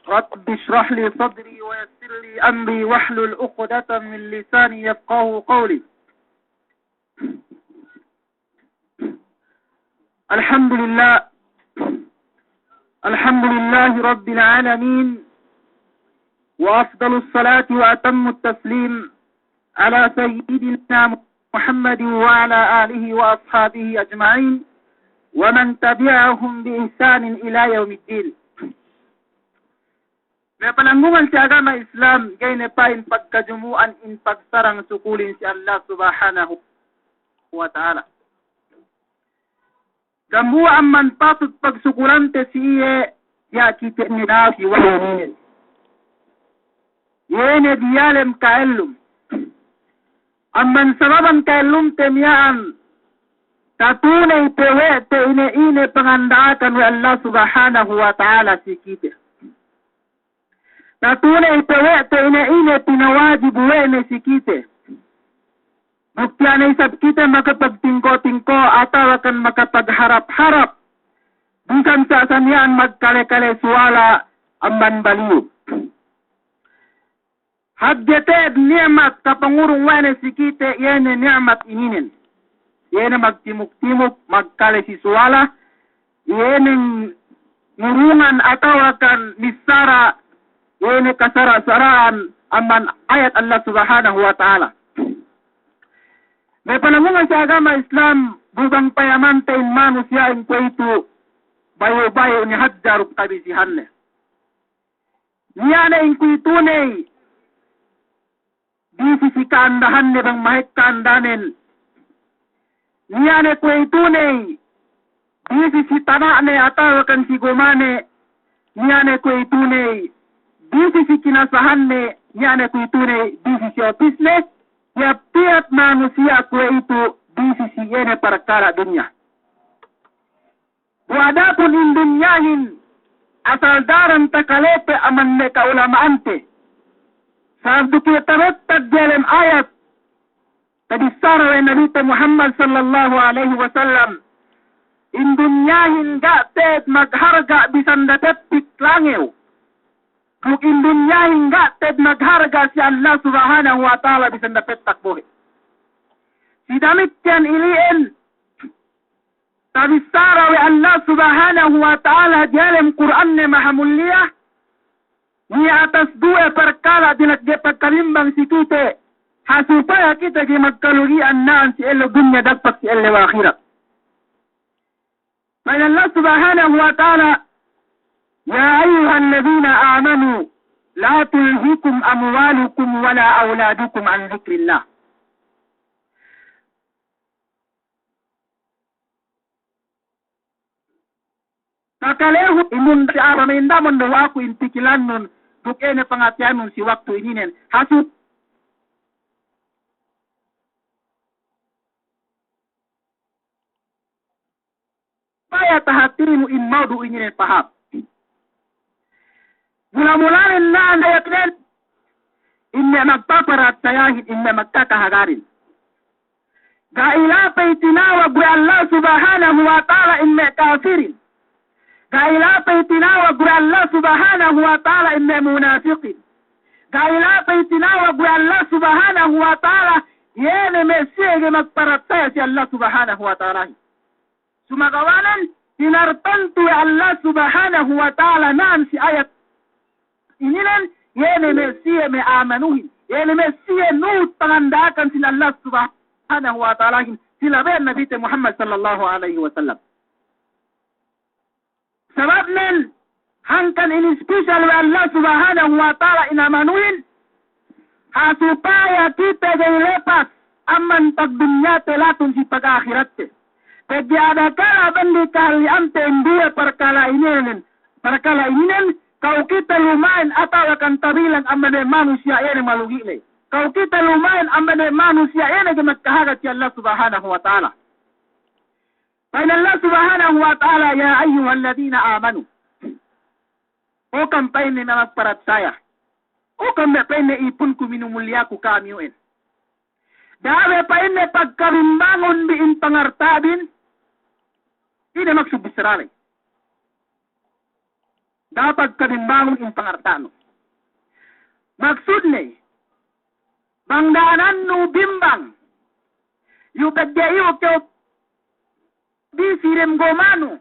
رب اشرح لي صدري ويسر لي أمري واحلل عقدة من لساني يفقهوا قولي. الحمد لله رب العالمين، وأفضل الصلاة وأتم التسليم على سيدنا محمد وعلى آله وأصحابه أجمعين ومن تبعهم بإحسان إلى يوم الدين. May pananggungan si agama Islam gay nepain pagkajumuan in pagsarang sukulin si Allah subhanahu wa ta'ala. Gambuan man patut pagsukulante si iye ya kita nila si wahinin. Yene diyalem kaelum. Amman sababan kaelum temyaan tatunay pewe te ine pangandaakan wa Allah subhanahu wa ta'ala si kita. Natunay pewe te ine pinawajib wene si kite. Buktian isab kita makapagtingko-tingko ataw akan makapagharap-harap. Bukan sa sanian magkale-kale suwala amban baliw. Hadjateb ni'mat kapangurong wene si kite yene ni'mat ininin. Yene magtimuk-timuk magkale si suwala. Yene ngurungan ataw akan misara. Yene kasara-saraan aman ayat Allah subhanahu wa ta'ala. May panangungan sa agama Islam, bugang payamantain manusia in kwento, bayo-bayo ni hadjaruk kabisihan ne. Niyana in kwitunay, di sisikaandahan ne bang mahikaandanin. Niyana kwitunay, di sisitana ne atawakan si gumane. Niyana kwitunay, bisi si kinasahan ni niya ko ito ni bisi si business, ya piat manusia ko ito bisi si yene perkara dunia. Wadapun in dunyahin asal daran takalepe aman me kaulamaante. Sabdu kita tarettad dalam ayat tadi sarwa Nabi Muhammad sallallahu alaihi wasallam in dunyahin ga'ted magharga bisandatepik langew. Kung indunya hingga ted nagharga si Allah subhanahu wa ta'ala bisan dapat takbuhi. Si damit yan iliin. Tabisara wa Allah subhanahu wa ta'ala dialam Quran ne mahamuliyah. Ni atas dua perkara dinagpagkalimbang si kita. Hasupaya kita di magkalugian naan si elo dunya dapat si elo akhirat. May Allah subhanahu wa ta'ala يا أيها الذين آمنوا لا تلهكم أموالكم ولا أولادكم عن ذكر الله. Nakaleho imun si araminda mon dawa ko intikilan nun dukene pangatian nun si waktu ininen hasut paya tahatimu in maudu ininen paham. Mula-mulain na ang ayatlen, inna magpaparat sayahin, inna magkakahagarin. Gailapay tinawag wa Allah subhanahu wa ta'ala inna kafirin. Gailapay tinawag wa Allah subhanahu wa ta'ala inna munafiqin. Gailapay tinawag wa Allah subhanahu wa ta'ala yene mesige magparat saya si Allah subhanahu wa ta'ala. Sumagawanan, tinartanto Allah subhanahu wa ta'ala naan si ayat inilan yene mesiye me amanuhin yene mesiye nut pangandakan sila Allah subhanahu wa ta'ala sila ben Nabi Muhammad sallallahu alaihi wasallam. Sebab nen hangkan ini spesial wa Allah subhanahu wa ta'ala inamanuhin supaya kita jangan lepas aman pag dunya telatun si pag akhirat te. Pwede ada kala bandi kalian dua perkala ininan kau kita lumayan atau akan tabilang amane manusia ini malugile. Kau kita lumayan amane manusia ini kemakkahagat si Allah subhanahu wa ta'ala. Bain Allah subhanahu wa ta'ala ya ayyuhalladhina amanu. O kampay ni na magparat saya. O kampay ni ipun ko minumulya ko kamyuin. Dahil pa ini pagkarimbangon biin pangartabin. Hindi magsubisarali. dapat kadimbangon in pangartano. Maksud ni, bangdanan no bimbang, yu kadyayo kyo bisirim gomano,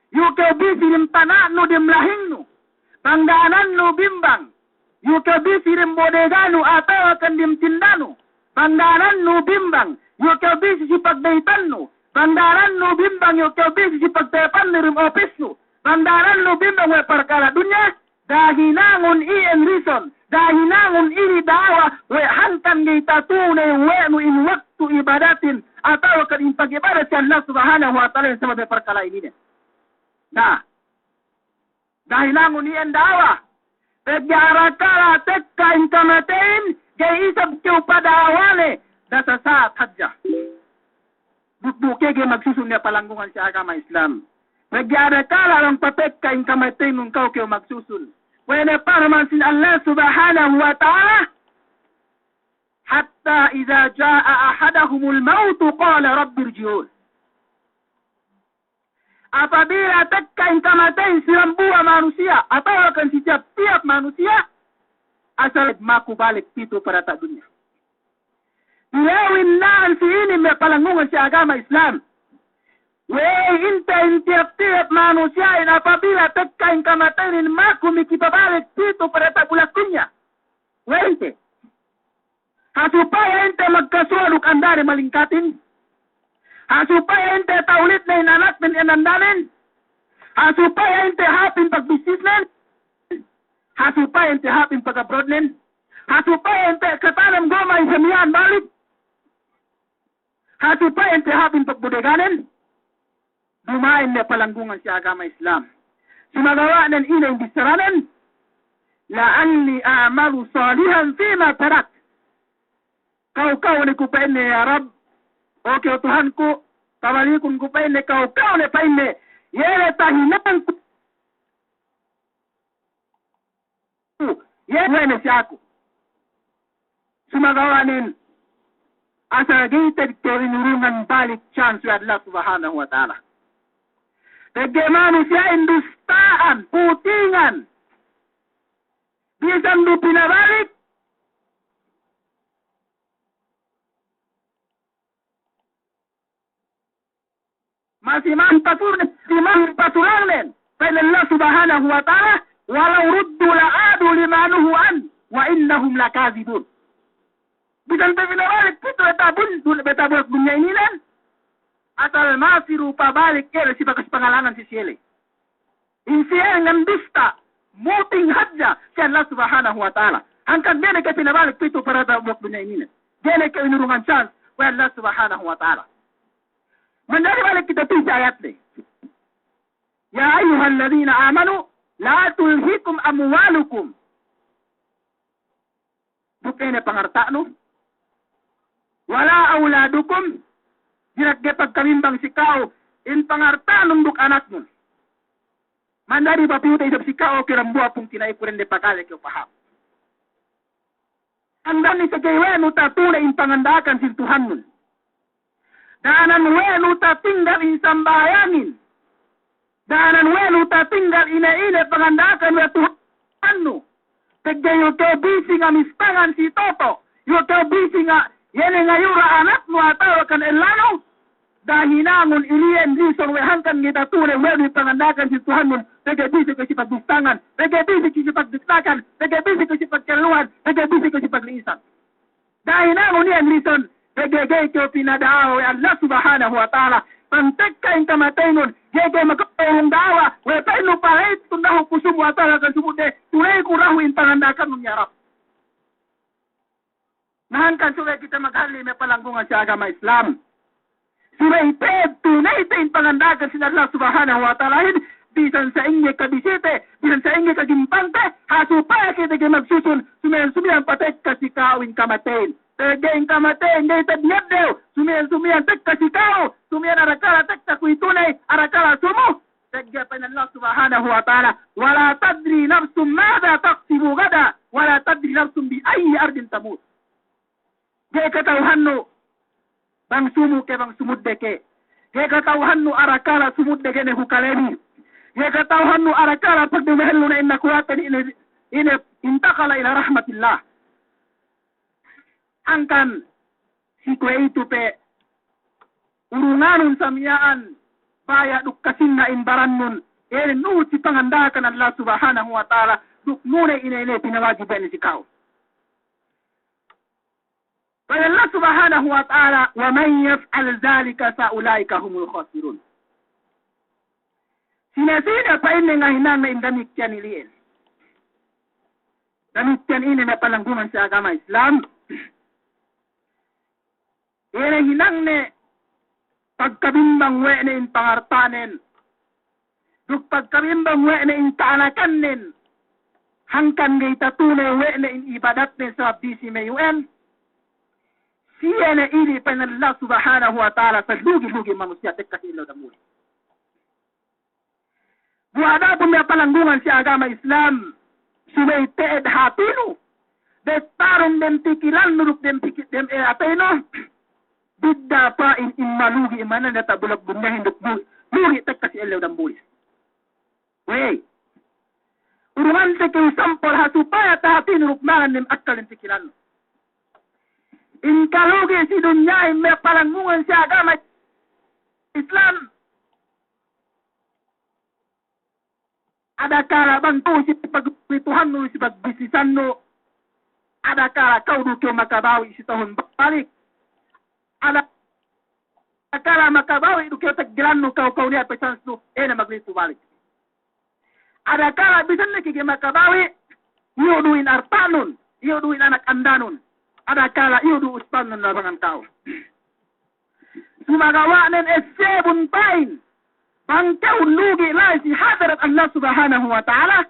yu kyo bisirim tanano dim lahingno, bangdanan no bimbang, yu kyo bisirim bodegano atau akan dim tindano, bangdanan no bimbang, yu kyo bisi pagdaitanno, bangdanan no bimbang yu kyo bisi pagtepan nirim opisno, bangdanan no bimbang we perkara dunya, dahinangon ien rison, dahinangon iri dawa we hantan gay tatune we no in waktu ibadatin atau kan in pag-ibadat sa Allah subhanahu wa ta'ala sa mga perkara ini. Nah, dahinangon ien dawa, pagyarakala tekka in kamatain, gay isab kiw padawane, dasa sa hadja. Bukbuke gay magsusun niya palanggungan sa agama Islam. Pagyarakala lang patekka in kamatain nung kau kiw magsusun. Wene paraman sin Allah subhanahu wa ta'ala hatta idza jaa ahadahumul maut qala rabbi irji'un. Apabila tekkain kamatayin silang buah manusia atau akan setiap manusia asal maku balik itu pada tak dunia. Dilawin naan si ini may palangungan sa agama Islam. In tiap-tiap manusia in apabila tekkain kamatayin maku mikipabalik dito pada tak bulat dunia. Inte. Supaya ente magkasualuk andari malingkatin. Supaya ente taulit na inanak ng inandanin. Supaya ente hapin pagbisisnen. Supaya ente hapin pag-abroadnen. Supaya ente katanam goma isamihan balik. Supaya ente hapin pagbudeganin. Dumain na palanggungan sa agama Islam. Sumagawa ng inay bisaranan. La'anli amalu salihan fima tarak. Kau ni kupain ni ya Rab. Okay, Tuhan ku. Kawalikun kupain ni kau ni pain ni. Yere tahinan ku. Yere si aku. Sumagawanin. Asa gated ko rinurungan balik chance ya Allah subhanahu wa ta'ala. Bagaimana siya industaan, putingan. Bisan di pinabalik. Masih mampatulangan pada Allah subhanahu wa ta'ala walau ruddu la'adu limanuhu an wa innahum lakazibun. Bisan pinabalik ito betabot dunia ini lan. Atal masiru pabalik kaya si bagas pangalanan si Siyele. Insiyel ng dusta, muting hadja si Allah subhanahu wa ta'ala. Hanggang dene kaya pinabalik pito para tabok dunia ini. Dene kaya inurungan chance wa Allah subhanahu wa ta'ala. Mandari balik kita tuh ayat ni. Ya ayyuhalladzina amanu la tulhikum amwalukum. Bukan pangartaano. Wala auladukum. Dinak pagkamimbang sikaw, in pangartanong duk anak mo. Mandari papiuta isap sikaw, kirambuha pong kinaikurin de pakala kyo pahap. Andan ni sa kaywenu tatuna in pangandakan sin Tuhan mo. Danan wenu tatinggal in sambayangin. Danan wenu tatinggal ina-ina pangandakan wa Tuhan mo. Tegay yung busy nga mispangan si Toto. Yung busy nga, yan nga yura anak mo atawa kan elano. Dahinangon iliyan lison wehangkan kita tunay wenu pangandakan si Tuhan mo. Tegay busy ko si pagbustangan. Tegay busy ko si pagdiktakan. Tegay busy ko si pagkaluan. Tegay busy ko si pagliisan. Dahinangon yan lison. Tegay ko pinadaaw Allah subhanahu wa ta'ala. Pantekka yung kamatay nun. Gegay magkakayong dawa. Wepay no parait. Tundaho kusumo wa ta'ala kan sumude. Tunay kurahu yung pangandakan ng yarap. Nahangkan suwe kita maghali may palanggungan sa agama Islam. Suwe iped. Tunay ito yung pangandakan sin Allah subhanahu wa ta'ala. Bisan sa inye kabisite. Bisan sa inye kagimpante. Hasupaya kita magsusun. Sumiyan patek kasi kawin kamatayin. Tegay kamatayin. Ngay tadnyad dew. Sumiyan tek kasi kao. Sumiyan arakala tek takuitunay. Arakala sumo. Tegay pa Allah subhanahu wa ta'ala. Wala tadri nafsum mada taksibu gada. Wala tadri nafsum bi ayi ardin tamut. Gay katauhan no. Bang sumu ke bang sumudde ke. Gay katauhan no arakala sumudde ke ne hukalemi. يكتوهن أركالا فقدمهلون إن كواتا إن انتقل إلى رحمة الله angkan si kue itu pe urunganun samyaan baya duk kasinna imbarannun nu si pangandakan Allah subhanahu wa ta'ala duk nune ine pinawajiban si kau. Kaya Allah subhanahu wa ta'ala wa man yaf'al dhalika sa ulaika humul khasirun. Sina pa ini ngahinang na indamikyan iliin. Damikyan ini na palanggungan sa agama Islam. Ere hinang ne pagkabimbang we ne in pangartanen. Duk pagkabimbang we ne in kaanakanen. Hangkan gay tatune we ne in ibadat ne sa abdisi mayuen. Siya na ili pa na Allah subhanahu wa ta'ala sa lugi-lugi manusia tekkas ilaw na muli. Buwada po may palanggungan si agama Islam. Sumay teed hatino. Destarong dem tikilan nuruk dem ateno. Bidda pa in malugi imanan na tabulag bunyahin duk lugi tekkas ilaw na muli. Wey. Uruman sa kayo sampol hasupaya hatino rukmangan dem akal dem tikilan. In kalugi si dunya may palanggungan si agama Islam. Ada kala bantu si pagpituhan no si pagbisisan no. Ada kala kau dukyo makabawi si tahun balik. Ada kala makabawi dukyo taggilan no kau niya pechans no na maglitu balik. Ada kala bisan na kiki makabawi iyo duin artanon, iyo duin anak andanon. Ada kala iyo du uspan ng labangan tao. Sumagawa ng esebun pain. Bangkaw lugi lai si hadarat Allah subhanahu wa ta'ala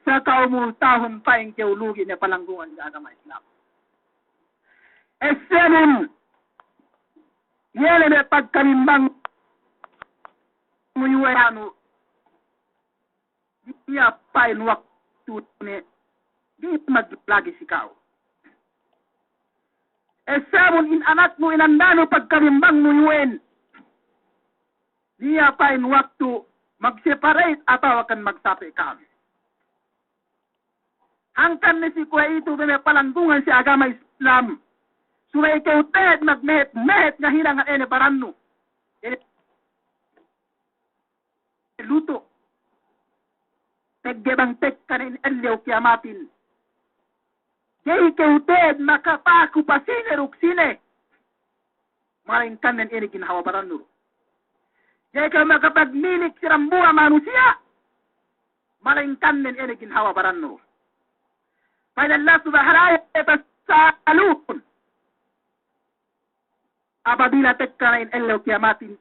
sa kaumultahon pain kaw lugi na palanggungan sa agama Islam. Esebun yele na pagkalimbang nguyuerano niya pain waktu ni di maglagi si kao. Esabon in anak mo inandano pagkalimbang mo yun. Diya pa in waktu mag-separate ataw akan magsapi ka. Hangkan ni si kuya ito na palanggungan si agama Islam. Sumay ikaw ted magmehet nga hirang nga ene baranno. Luto. Teggebang tek ka na inelyaw kiamatin. Jai keuted makapaku pasine ruksine. Maring kanen ini ginhawa baranur. Jai kau makapagmilik sirambuha manusia. Maring kanen ini ginhawa baranur. Pada Allah subhanahu wa ta'ala apabila tekkanain elaw kiamatin.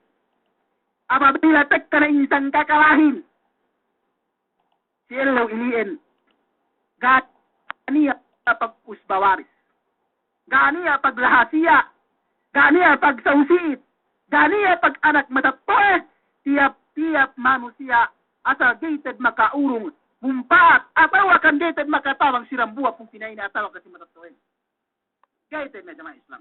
Apabila tekkanain isang kakalahin. Si elaw iliin. Ganiya pagkusbawaris. Ganiya paglahasiya. Ganiya pagsausiit. Ganiya pag anak matatoy. Tiap manusia asal gated makaurong. Mumpat. Atawa kan gated makatawang sirambuha kung pinayin atawa kasi matatoy. Gated na jamaah Islam.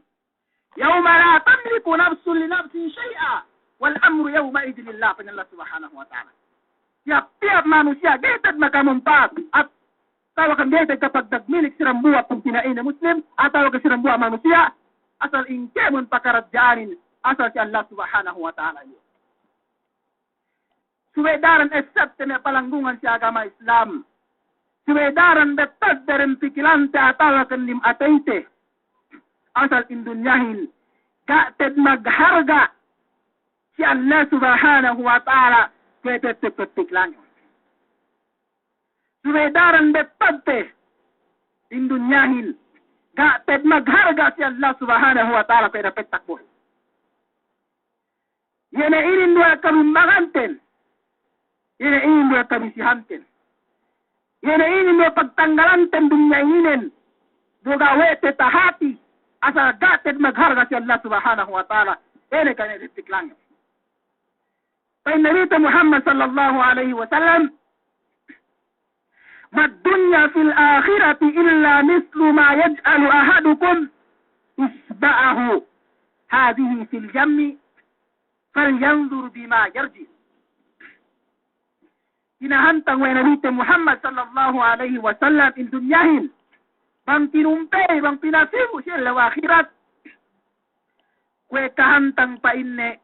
Yawma la tamliku nafsun li nafsin syai'a. Wal amru yawma idin lillah. Panallah subhanahu wa ta'ala. Tiap manusia gated makamumpat. At tawakan dia kapag nagmilik sirambuha kung pinain na Muslim, ataw ka sirambuha manusia, asal ingkemon pakaradjaanin, asal si Allah subhanahu wa ta'ala yun. Suwedaran esapte na palanggungan si agama Islam. Suwedaran betad darin pikilante atawakan lim atayte, asal indunyahin, gated magharga si Allah subhanahu wa ta'ala, kaya tektik-tektik lang. Suwedaran betadte indunyahin gated magharga si Allah subhanahu wa ta'ala kaya dapat takbo. Yan ay inindwa kalumbaganten. Yan ay inindwa kabisihanten. Yan ay inindwa pagtanggalanten dunyahinin. Dugawete tahati asa gated magharga si Allah subhanahu wa ta'ala. Yan ay kanya detik lang. Kaya narito Muhammad sallallahu alaihi wa sallam ما الدنيا في الآخرة إلا مثل ما يجعل أحدكم إصبعه هذه في الجم. فلينظر بما يرجع. Dunia fi al-akhirati illa mislu ma yaj'alu ahadukum isba'ahu hadhihi fil jammi. Falyanzur bima yarji. Dunia pag nagmahal si Allah subhanahu wa ta'ala. kinahantang wa Nabi Muhammad sallallahu alaihi wasallam in dunyahin bang tinumpay bang pinasimu siya lawa akhirat kwe kahantang pa inne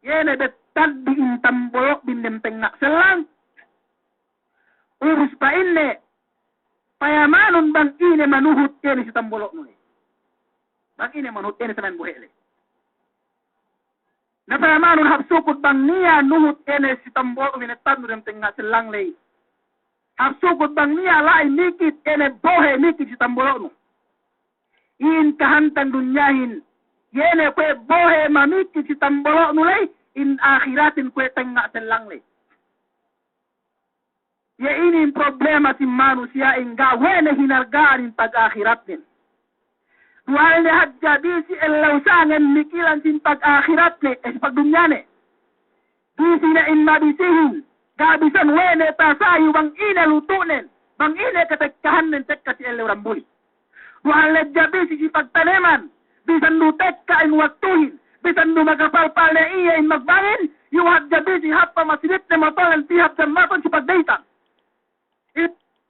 yene betad di intambolo binnemteng na selang urus pa inne payamanon bang ine manuhut yene si tambolo mo bang ine manuhut yene sa man buhele na payamanon hapsukot bang niya nuhut ene si tambolo binetad mo demteng na selang lay hapsukot bang niya lain nikit ene bohe nikit si tambolo mo in kahantang dunyahin yene kwe bohe mamikit si tambolo mo lay in akhiratin kwe tengga selang lay ya ini problema si manusia ingga wene hinargaan in pag-akhirat din. Duhal ni hadjadi si elausangan mikilan sin pag-akhirat ni pagdunya ni. Di na in mabisihin gabisan wene tasayo bang ina lutunin bang ina katekkahan ng tekka si elaurambuli. Duhal ni hadjadi si pagtaneman bisan lutek ka in waktuhin bisan lumagapalpal na iya in magbangin yung hadjadi si hapa masilip na matolan tihap sa maton si pagdaytan.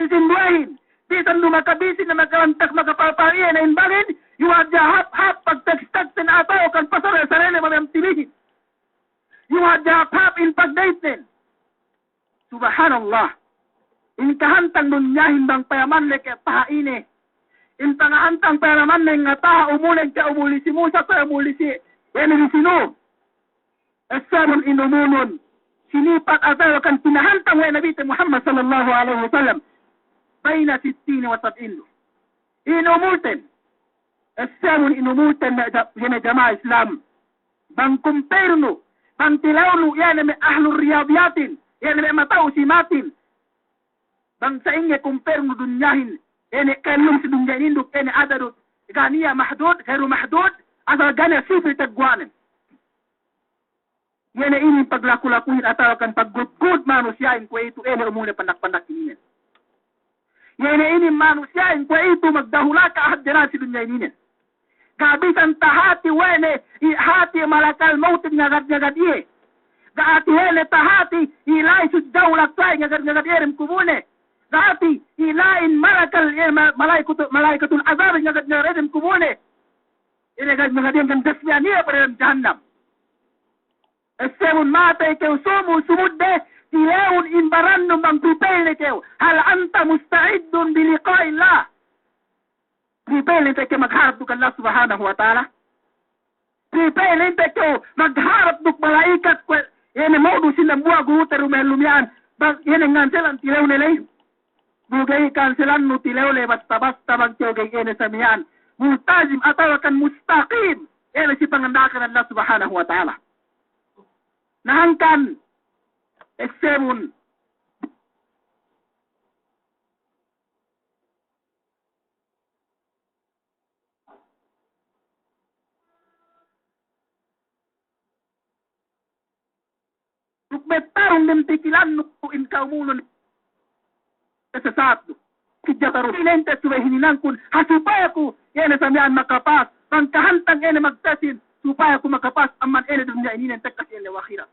Isinduahin, bisan lumakabisin na magkalantak magkapalpaliyan na inbalin, yung hadya hap-hap pagtagstag na ataw kan pasar sa sarili mamayang tilihin. Yung hadya hap-hap in pagdate din. Subhanallah, in kahantang nunyahin bang payaman na kaya pahaine, in pangahantang payaman na nga taha umulan ka umulisi Musa sa umulisi, yan ang sino. Asabon inumunon, sinipat ataw kan pinahantang wa Nabi Muhammad sallallahu alaihi wasallam, بين 60 و70 inumulten السامن inumulten na jamaah Islam bang kumperno bang tilawno yan may ahlul riyadiyatin yan may mataw simatin bang sa inge kumperno dunyahin yan kalum si dunyahin induk yan adadut ganiya mahdud khairu mahdud asal gana sifri tagwanin yan ini paglakulakuhin ataw kan paggudgud manusiyain ko ito yan umuna panak-panak ini yan ini manusiyain ko ito magdahula ka ahad dyan si dunya ini. Gabisan tahati wene ihati malakal mautin ngagad-ngagad iye. Gaati wene tahati ilay sudjaw laktay ngagad-ngagad iye kumune. Gaati ilain malakal malaikatul azab ngagad-ngagad iye kumune. Ngagad-ngagad iye kan desmian iye pada jahannam. Esemun matay kayo sumudde tilaun in barannum bang prepare ni kayo. Hal anta musta'idun biliqain la. Prepare ni kayo magharap duk Allah subhanahu wa ta'ala. Prepare ni kayo magharap duk malaikat. Yan ang modu silang buwa guruta rumelumian. Yan ang nganselan tilaw nilay. Bugay kanselan mo tilaw nilay basta-basta magtiyaw kay yan sa miyan. Multazim atawakan mustaqim. Yan ang si pangandakan Allah subhanahu wa ta'ala. Nahangkan Seven. Nukbetarong ng tikilan nukuin kaumulon sa sato. Kidyataro. Ilente suway hinilang kun hasupay ako yan sa miyan makapas. Pangkahantang yan magtasin supaya ako makapas aman yan dunya ininen tekas yan lewakira.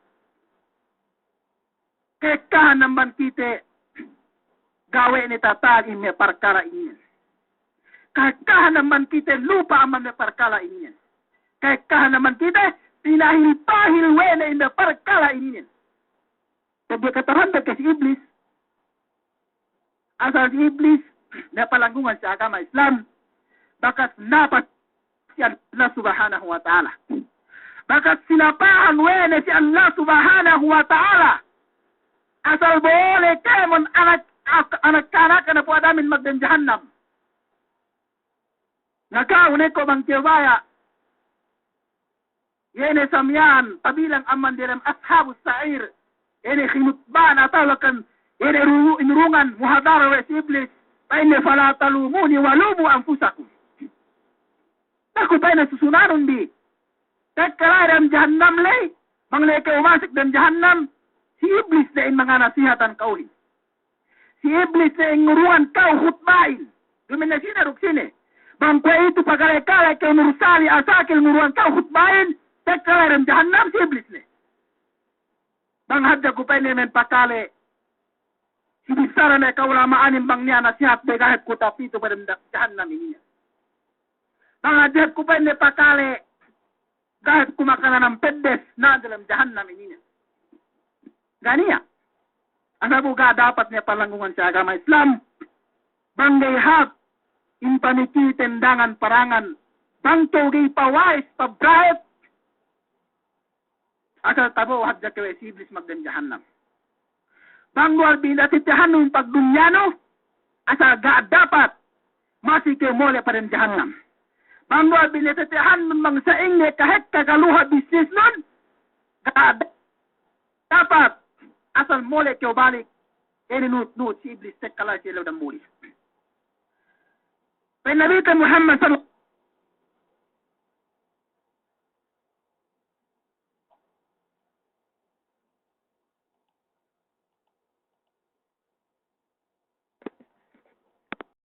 Kekahan naman kita gawe ni tatag ini perkara ini. Kekahan naman kita lupa aman ni perkara ini. Kekahan naman kita pinahil-pahil wena ini perkara ini. Jadi katahan si iblis. Asal si iblis na palanggungan sa agama Islam. Bakat napat si Allah subhanahu wa ta'ala. Bakat sinapahan wena si Allah subhanahu wa ta'ala. Asal boleh kemon anak-anak na po adamin magdan jahannam. Nakaunay ko bang tiyabaya. Yene samyan, pabilang aman direm ashabus sa'ir. Yene khimutban atawakan, yene inurungan muhadara wa iblis. Paine fala talumuni walumu anfusakum. Naku paine susunaron di. Tekkalay dalam jahannam lay. Mangleke umasik dalam jahannam. Si iblis na in mga nasihatan kauhin. Si iblis na inguruan kau khutbain. Dumin na sinaruk sini. Bangkwa itu pagkalay-kalay kay nursali asakil nguruan kau khutbain. Tekkalay dalam jahannam si iblis na. Bang hadya ko pa naman pakale. Sibisara na kaulamaan bang niya nasihat de kahit ko tapito pa rin jahannam niya. Mga dihat ko pa hindi pakale kahit kumakana ng pedes na dalam jahannam niya. Ganiya. Ang buga dapat niya palanggungan sa agama Islam. Banggay hak, impaniki tendangan parangan, bangto gay pawais, pabrayat, asal tabo hadja kewe si iblis magdan jahannam. Bangwal bila titihan ng pagdunyano, asal ga dapat, masih ke mole pa rin jahannam. Bangwal bila titihan ng mga saing ne kahit kagaluha bisnis nun, ga dapat, asal mole ke balik, nut si iblis tekala si ilaw ng muli. Nabi Muhammad sallallahu